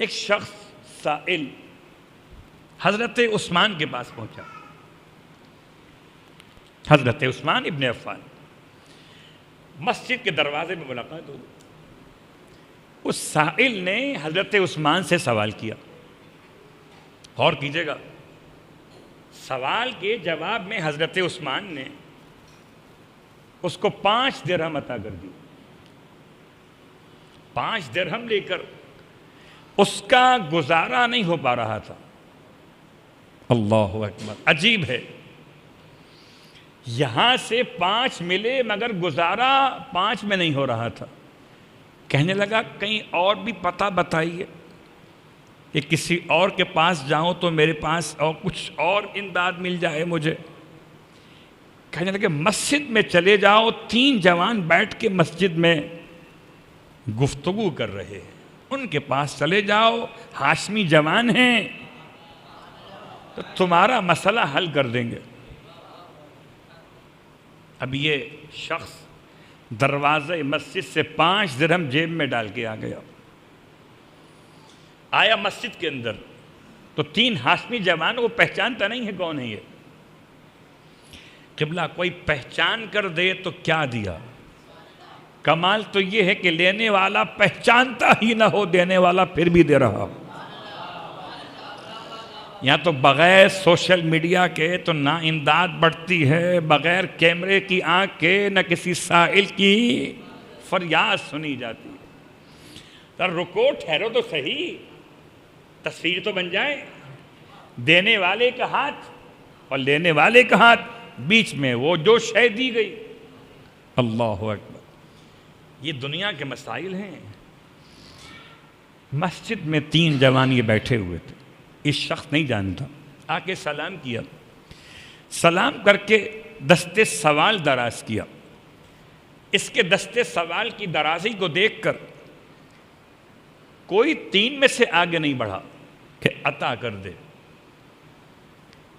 ایک شخص سائل حضرت عثمان کے پاس پہنچا، حضرت عثمان ابن عفان، مسجد کے دروازے میں ملاقات ہو گئی۔ اس سائل نے حضرت عثمان سے سوال کیا، غور کیجئے گا، سوال کے جواب میں حضرت عثمان نے اس کو 5 درہم عطا کر دی۔ 5 درہم لے کر اس کا گزارا نہیں ہو پا رہا تھا۔ اللہ اکبر، عجیب ہے، یہاں سے 5 ملے مگر گزارا 5 میں نہیں ہو رہا تھا۔ کہنے لگا کہیں اور بھی پتہ بتائیے کہ کسی اور کے پاس جاؤں تو میرے پاس اور کچھ اور امداد مل جائے مجھے۔ کہنے لگے مسجد میں چلے جاؤ، 3 جوان بیٹھ کے مسجد میں گفتگو کر رہے ہیں، ان کے پاس چلے جاؤ، ہاشمی جوان ہیں تو تمہارا مسئلہ حل کر دیں گے۔ اب یہ شخص دروازہ مسجد سے 5 درہم جیب میں ڈال کے آ گیا، آیا مسجد کے اندر تو 3 ہاشمی جوانوں کو پہچانتا نہیں ہے کون ہے یہ۔ قبلہ کوئی پہچان کر دے تو کیا دیا، کمال تو یہ ہے کہ لینے والا پہچانتا ہی نہ ہو، دینے والا پھر بھی دے رہا۔ یہاں تو بغیر سوشل میڈیا کے تو نہ امداد بڑھتی ہے، بغیر کیمرے کی آنکھ کے نہ کسی سائل کی فریاد سنی جاتی ہے۔ تو رکو، ٹھہرو تو صحیح، تصویر تو بن جائے، دینے والے کا ہاتھ اور لینے والے کا ہاتھ، بیچ میں وہ جو شے دی گئی۔ اللہ اکبر، یہ دنیا کے مسائل ہیں۔ مسجد میں 3 جوان یہ بیٹھے ہوئے تھے، اس شخص نہیں جانتا، آ کے سلام کیا، سلام کر کے دستے سوال دراز کیا۔ اس کے دستے سوال کی درازی کو دیکھ کر کوئی 3 میں سے آگے نہیں بڑھا کہ عطا کر دے۔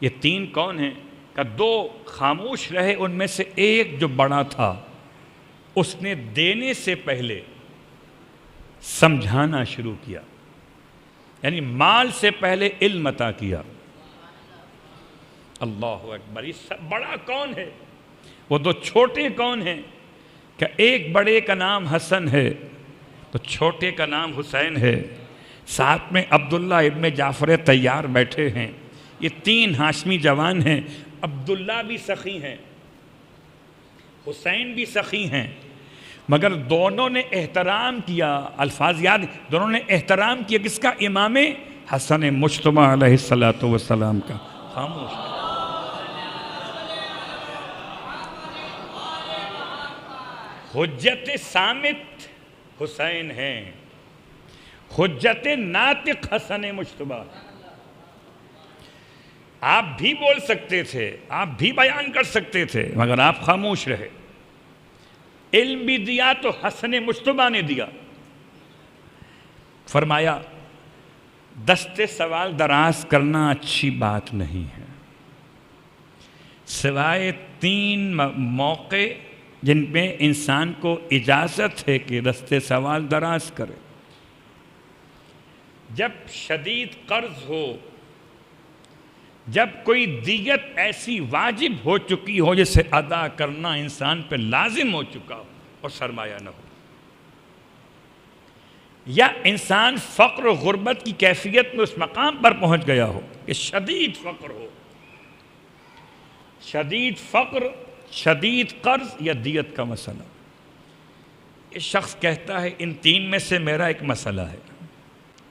یہ 3 کون ہیں؟ کہ 2 خاموش رہے، ان میں سے ایک جو بڑا تھا اس نے دینے سے پہلے سمجھانا شروع کیا، یعنی مال سے پہلے علم عطا کیا۔ اللہ اکبر، یہ سب بڑا کون ہے؟ وہ 2 چھوٹے کون ہیں؟ کہ ایک بڑے کا نام حسن ہے تو چھوٹے کا نام حسین ہے، ساتھ میں عبداللہ ابن جعفر طیار بیٹھے ہیں۔ یہ 3 ہاشمی جوان ہیں، عبداللہ بھی سخی ہیں، حسین بھی سخی ہیں، مگر دونوں نے احترام کیا، الفاظ یاد، دونوں نے احترام کیا کس کا؟ امام حسن مجتبی علیہ السلام کا۔ خاموش، حجت صامت حسین ہیں، حجت ناطق حسن مجتبی۔ آپ بھی بول سکتے تھے، آپ بھی بیان کر سکتے تھے، مگر آپ خاموش رہے۔ علم بھی دیا تو حسن مجتبی نے دیا۔ فرمایا دستے سوال دراز کرنا اچھی بات نہیں ہے، سوائے 3 موقع جن میں انسان کو اجازت ہے کہ دستے سوال دراز کرے۔ جب شدید قرض ہو، جب کوئی دیت ایسی واجب ہو چکی ہو جسے ادا کرنا انسان پہ لازم ہو چکا ہو اور سرمایہ نہ ہو، یا انسان فقر و غربت کی کیفیت میں اس مقام پر پہنچ گیا ہو کہ شدید فقر ہو، شدید فقر، شدید قرض یا دیت کا مسئلہ، یہ شخص کہتا ہے ان 3 میں سے میرا ایک مسئلہ ہے۔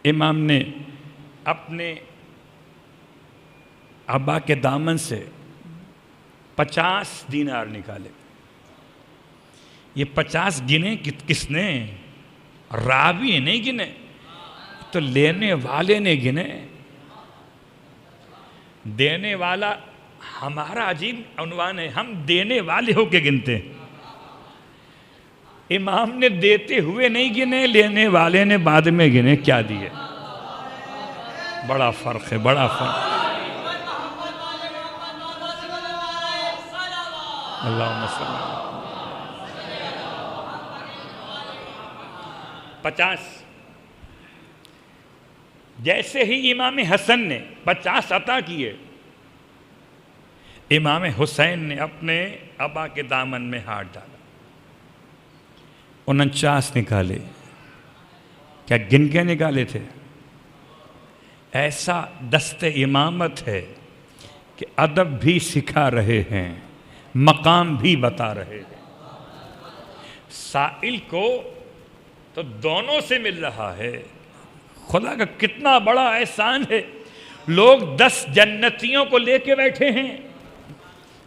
امام نے اپنے ابا کے دامن سے 50 دینار نکالے۔ یہ 50 گنے کس نے؟ راوی نہیں گنے، تو لینے والے نے گنے۔ دینے والا ہمارا عجیب عنوان ہے، ہم دینے والے ہو کے گنتے ہیں۔ امام نے دیتے ہوئے نہیں گنے، لینے والے نے بعد میں گنے کیا دیے۔ بڑا فرق ہے، بڑا فرق۔ اللہم صلی اللہ 50 جیسے ہی امام حسن نے 50 عطا کیے، امام حسین نے اپنے ابا کے دامن میں ہاتھ ڈالا، 49 نکالے۔ کیا گن کے نکالے تھے؟ ایسا دست امامت ہے کہ ادب بھی سکھا رہے ہیں، مقام بھی بتا رہے ہیں۔ سائل کو تو دونوں سے مل رہا ہے۔ خدا کا کتنا بڑا احسان ہے، لوگ 10 جنتیوں کو لے کے بیٹھے ہیں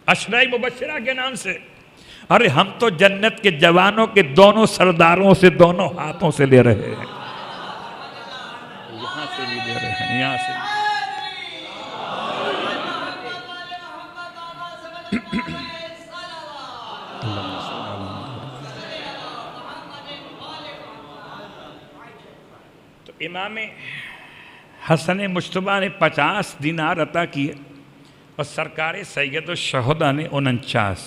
عشرہ مبشرہ کے نام سے۔ ارے ہم تو جنت کے جوانوں کے دونوں سرداروں سے دونوں ہاتھوں سے لے رہے ہیں، یہاں سے بھی لے رہے ہیں، یہاں سے بھی۔ تو امام حسن مجتبیٰ نے 50 دینار عطا کیے اور سرکار سید الشہداء نے 49۔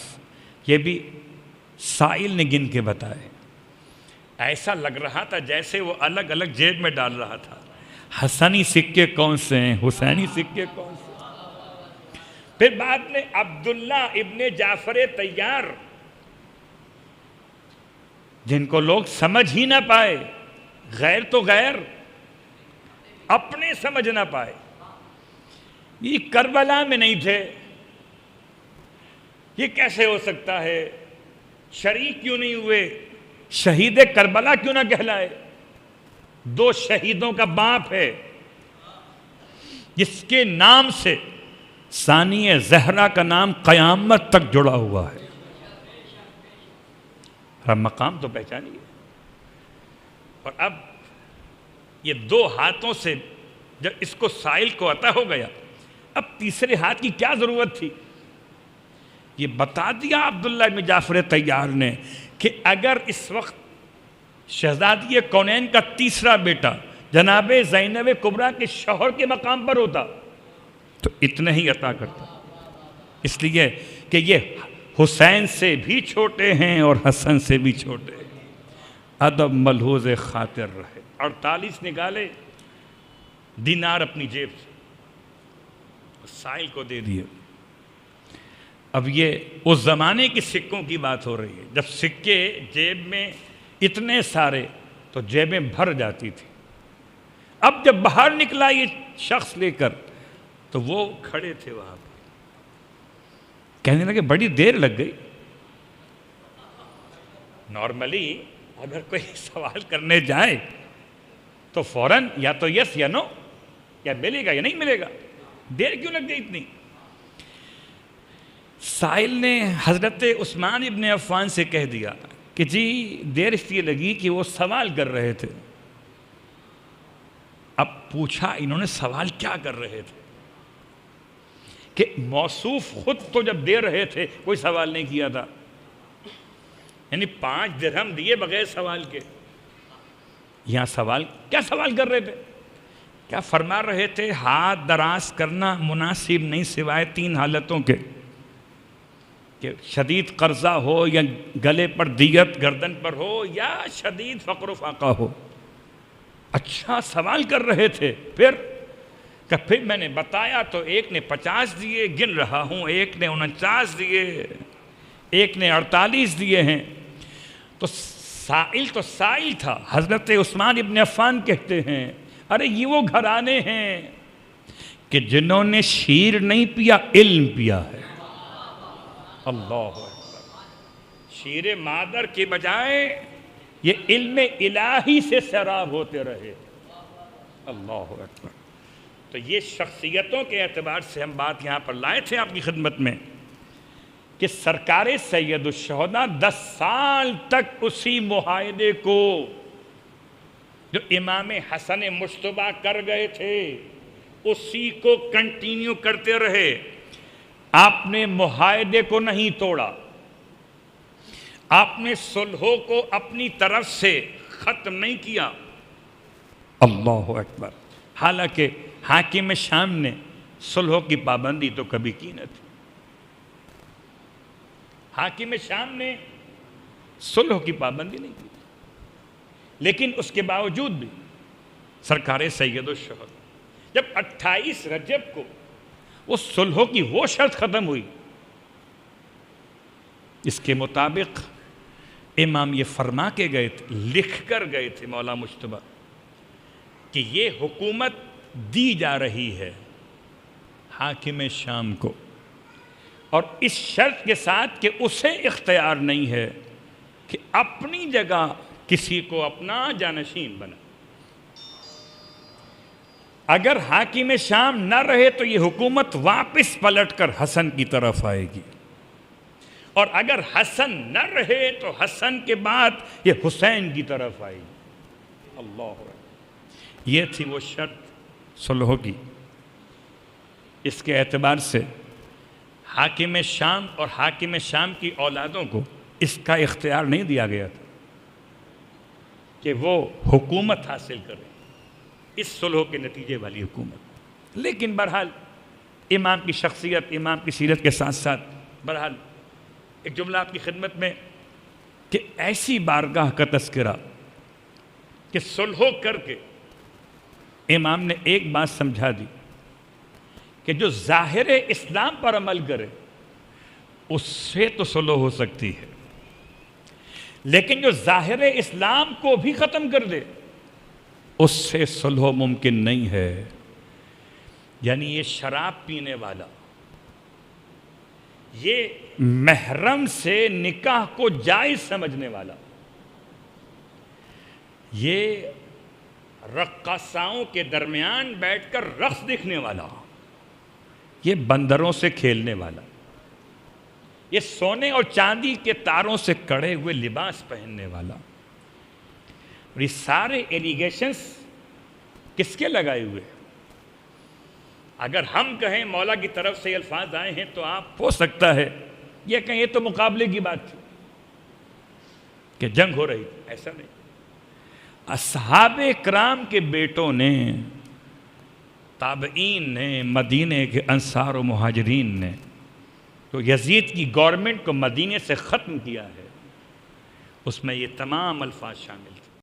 یہ بھی سائل نے گن کے بتائے۔ ایسا لگ رہا تھا جیسے وہ الگ الگ جیب میں ڈال رہا تھا۔ حسنی سکے کون سے ہیں، حسینی سکے کون سے ہیں؟ پھر بعد میں عبداللہ ابن جعفر طیار، جن کو لوگ سمجھ ہی نہ پائے، غیر تو غیر، اپنے سمجھ نہ پائے، یہ کربلا میں نہیں تھے، یہ کیسے ہو سکتا ہے، شریک کیوں نہیں ہوئے، شہید کربلا کیوں نہ کہلائے؟ 2 شہیدوں کا باپ ہے جس کے نام سے ثانی زہرا کا نام قیامت تک جڑا ہوا ہے۔ ہم مقام تو پہچانیے۔ اور اب یہ 2 ہاتھوں سے جب اس کو سائل کو عطا ہو گیا، اب تیسرے ہاتھ کی کیا ضرورت تھی؟ یہ بتا دیا عبداللہ بن جعفر طیار نے کہ اگر اس وقت شہزادی کونین کا تیسرا بیٹا جناب زینب کبریٰ کے شوہر کے مقام پر ہوتا تو اتنے ہی عطا کرتا، اس لیے کہ یہ حسین سے بھی چھوٹے ہیں اور حسن سے بھی چھوٹے ہیں۔ ادب ملحوظ خاطر رہے۔ 48 نکالے دینار اپنی جیب سے، سائل کو دے دیے۔ اب یہ اس زمانے کی سکوں کی بات ہو رہی ہے، جب سکے جیب میں اتنے سارے تو جیبیں بھر جاتی تھی۔ اب جب باہر نکلا یہ شخص لے کر تو وہ کھڑے تھے وہاں پر، کہنے لگے بڑی دیر لگ گئی۔ نارملی اگر کوئی سوال کرنے جائے تو فوراً یا تو یس یا نو، یا ملے گا یا نہیں ملے گا، دیر کیوں لگ گئی اتنی؟ سائل نے حضرت عثمان ابن عفان سے کہہ دیا کہ جی دیر اس لیے لگی کہ وہ سوال کر رہے تھے۔ اب پوچھا انہوں نے سوال کیا کر رہے تھے، کہ موصوف خود تو جب دے رہے تھے کوئی سوال نہیں کیا تھا، یعنی 5 درہم دیے بغیر سوال کے۔ یہاں سوال کیا سوال کر رہے تھے؟ کیا فرما رہے تھے؟ ہاتھ دراز کرنا مناسب نہیں سوائے 3 حالتوں کے، کہ شدید قرضہ ہو یا گلے پر دیت گردن پر ہو یا شدید فقر و فاقہ ہو۔ اچھا سوال کر رہے تھے۔ پھر میں نے بتایا تو ایک نے 50 دیے، گن رہا ہوں، ایک نے 49 دیے، ایک نے 48 دیے ہیں۔ تو سائل تھا۔ حضرت عثمان ابن عفان کہتے ہیں ارے یہ وہ گھرانے ہیں کہ جنہوں نے شیر نہیں پیا، علم پیا ہے۔ اللہ اکبر۔ شیر مادر کے بجائے یہ علم الہی سے سیراب ہوتے رہے۔ اللہ اکبر۔ تو یہ شخصیتوں کے اعتبار سے ہم بات یہاں پر لائے تھے آپ کی خدمت میں کہ سرکار سید الشہداء 10 سال تک اسی معاہدے کو جو امام حسن مجتبیٰ کر گئے تھے اسی کو کنٹینیو کرتے رہے۔ آپ نے معاہدے کو نہیں توڑا، آپ نے صلحوں کو اپنی طرف سے ختم نہیں کیا۔ اللہ اکبر۔ حالانکہ حاکم شام نے صلحوں کی پابندی تو کبھی کی نہ تھی، حاکم شام نے صلح کی پابندی نہیں کی، لیکن اس کے باوجود بھی سرکار سید الشہداء جب 28 رجب کو وہ صلح کی وہ شرط ختم ہوئی، اس کے مطابق امام یہ فرما کے گئے تھے، لکھ کر گئے تھے مولا مجتبیٰ کہ یہ حکومت دی جا رہی ہے حاکم شام کو، اور اس شرط کے ساتھ کہ اسے اختیار نہیں ہے کہ اپنی جگہ کسی کو اپنا جانشین بنا۔ اگر حاکم شام نہ رہے تو یہ حکومت واپس پلٹ کر حسن کی طرف آئے گی، اور اگر حسن نہ رہے تو حسن کے بعد یہ حسین کی طرف آئے گی۔ اللہ اکبر، یہ تھی وہ شرط صلح کی۔ اس کے اعتبار سے حاکم شام اور حاکم شام کی اولادوں کو اس کا اختیار نہیں دیا گیا تھا کہ وہ حکومت حاصل کرے، اس صلح کے نتیجے والی حکومت۔ لیکن بہرحال امام کی شخصیت، امام کی سیرت کے ساتھ ساتھ بہرحال ایک جملہ آپ کی خدمت میں کہ ایسی بارگاہ کا تذکرہ کہ صلح کر کے امام نے ایک بات سمجھا دی کہ جو ظاہر اسلام پر عمل کرے اس سے تو صلح ہو سکتی ہے، لیکن جو ظاہر اسلام کو بھی ختم کر دے اس سے صلح ممکن نہیں ہے۔ یعنی یہ شراب پینے والا، یہ محرم سے نکاح کو جائز سمجھنے والا، یہ رقاصاؤں کے درمیان بیٹھ کر رقص دیکھنے والا، یہ بندروں سے کھیلنے والا، یہ سونے اور چاندی کے تاروں سے کڑے ہوئے لباس پہننے والا، اور یہ سارے ایلیگیشنز کس کے لگائے ہوئے؟ اگر ہم کہیں مولا کی طرف سے یہ الفاظ آئے ہیں تو آپ ہو سکتا ہے یہ کہیں یہ تو مقابلے کی بات تھی کہ جنگ ہو رہی تھی، ایسا نہیں۔ اصحاب کرام کے بیٹوں نے، تابعین نے، مدینے کے انصار و مہاجرین نے تو یزید کی گورنمنٹ کو مدینے سے ختم کیا ہے، اس میں یہ تمام الفاظ شامل ہیں۔